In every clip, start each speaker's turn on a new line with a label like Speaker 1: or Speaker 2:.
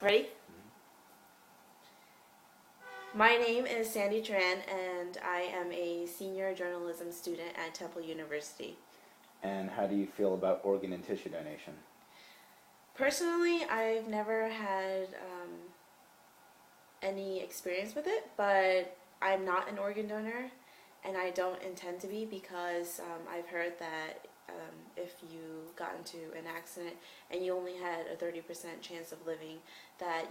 Speaker 1: Ready? My name is Sandy Tran, and I am a senior journalism student at Temple University.
Speaker 2: And how do you feel about organ and tissue donation?
Speaker 1: Personally, I've never had any experience with it, but I'm not an organ donor, and I don't intend to be because I've heard that if you got into an accident and you only had a 30% chance of living, that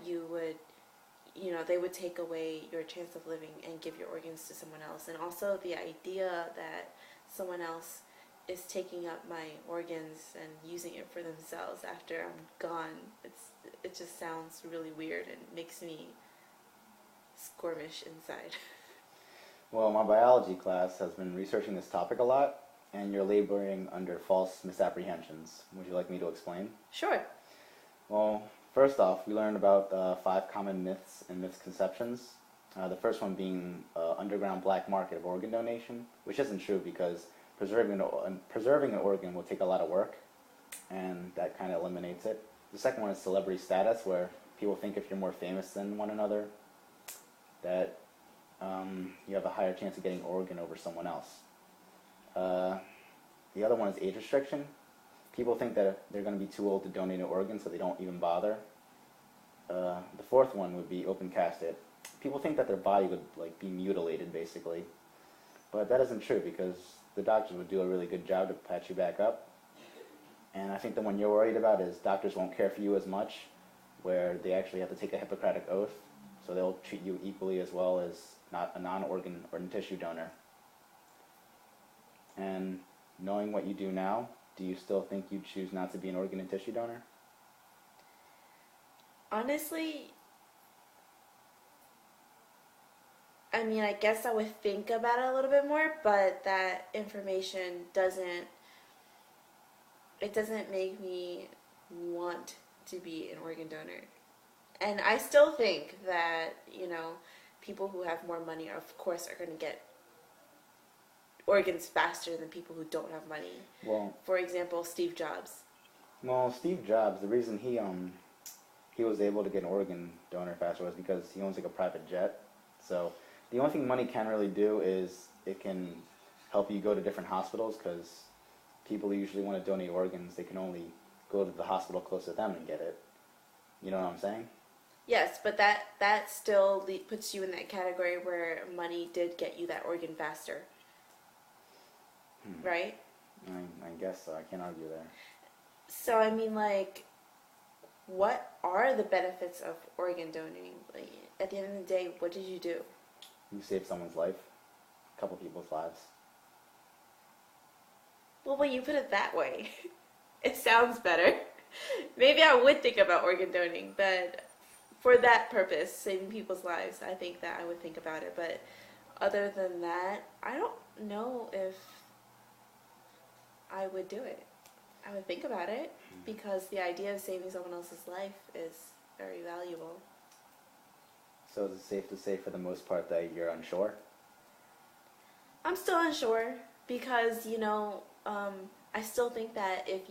Speaker 1: they would take away your chance of living and give your organs to someone else. And also the idea that someone else is taking up my organs and using it for themselves after I'm gone, it just sounds really weird and makes me squirmish inside.
Speaker 2: Well, my biology class has been researching this topic a lot, and you're laboring under false misapprehensions. Would you like me to explain?
Speaker 1: Sure.
Speaker 2: Well, first off, we learned about 5 common myths and misconceptions. The first one being underground black market of organ donation, which isn't true because preserving an organ will take a lot of work, and that kind of eliminates it. The second one is celebrity status, where people think if you're more famous than one another, that you have a higher chance of getting an organ over someone else. The other one is age restriction. People think that they're going to be too old to donate an organ, so they don't even bother. The fourth one would be open casket. People think that their body would be mutilated, basically, but that isn't true because the doctors would do a really good job to patch you back up. And I think the one you're worried about is doctors won't care for you as much, where they actually have to take a Hippocratic oath, so they'll treat you equally as well as not a non-organ or tissue donor. And knowing what you do now, do you still think you'd choose not to be an organ and tissue donor?
Speaker 1: Honestly, I guess I would think about it a little bit more, but that information doesn't make me want to be an organ donor. And I still think that, people who have more money, of course, are going to get organs faster than people who don't have money.
Speaker 2: Well,
Speaker 1: for example, Steve Jobs.
Speaker 2: Well, Steve Jobs, the reason he was able to get an organ donor faster was because he owns a private jet. So the only thing money can really do is it can help you go to different hospitals, because people who usually want to donate organs, they can only go to the hospital close to them and get it. You know what I'm saying?
Speaker 1: Yes, but that still puts you in that category where money did get you that organ faster. Right?
Speaker 2: I guess so. I can't argue there.
Speaker 1: So, what are the benefits of organ donating? At the end of the day, what did you do?
Speaker 2: You saved someone's life. A couple people's lives.
Speaker 1: Well, when you put it that way, it sounds better. Maybe I would think about organ donating, but for that purpose, saving people's lives, I think that I would think about it. But other than that, I don't know if I would do it. I would think about it because the idea of saving someone else's life is very valuable.
Speaker 2: So is it safe to say for the most part that you're unsure?
Speaker 1: I'm still unsure because, I still think that if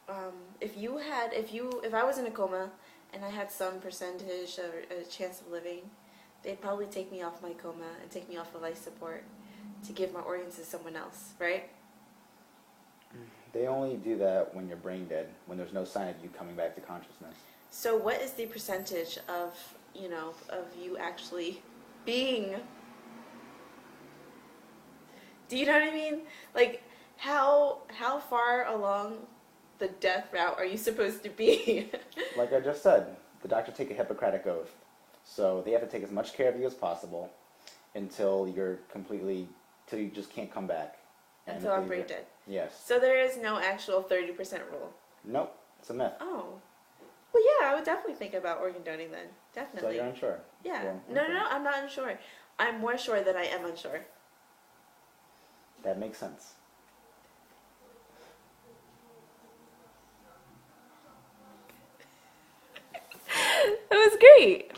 Speaker 1: I was in a coma and I had some percentage of a chance of living, they'd probably take me off my coma and take me off of life support to give my organs to someone else, right?
Speaker 2: They only do that when you're brain dead, when there's no sign of you coming back to consciousness.
Speaker 1: So what is the percentage of you actually being... Do you know what I mean? How far along the death route are you supposed to be?
Speaker 2: Like I just said, the doctors take a Hippocratic oath. So they have to take as much care of you as possible until till you just can't come back.
Speaker 1: Until I'm brain dead.
Speaker 2: Yes.
Speaker 1: So there is no actual 30% rule.
Speaker 2: Nope, it's a myth.
Speaker 1: Oh. Well, yeah, I would definitely think about organ donating then. Definitely.
Speaker 2: So you're unsure?
Speaker 1: Yeah.
Speaker 2: Well,
Speaker 1: No,
Speaker 2: okay.
Speaker 1: I'm not unsure. I'm more sure that I am unsure.
Speaker 2: That makes sense.
Speaker 1: That was great.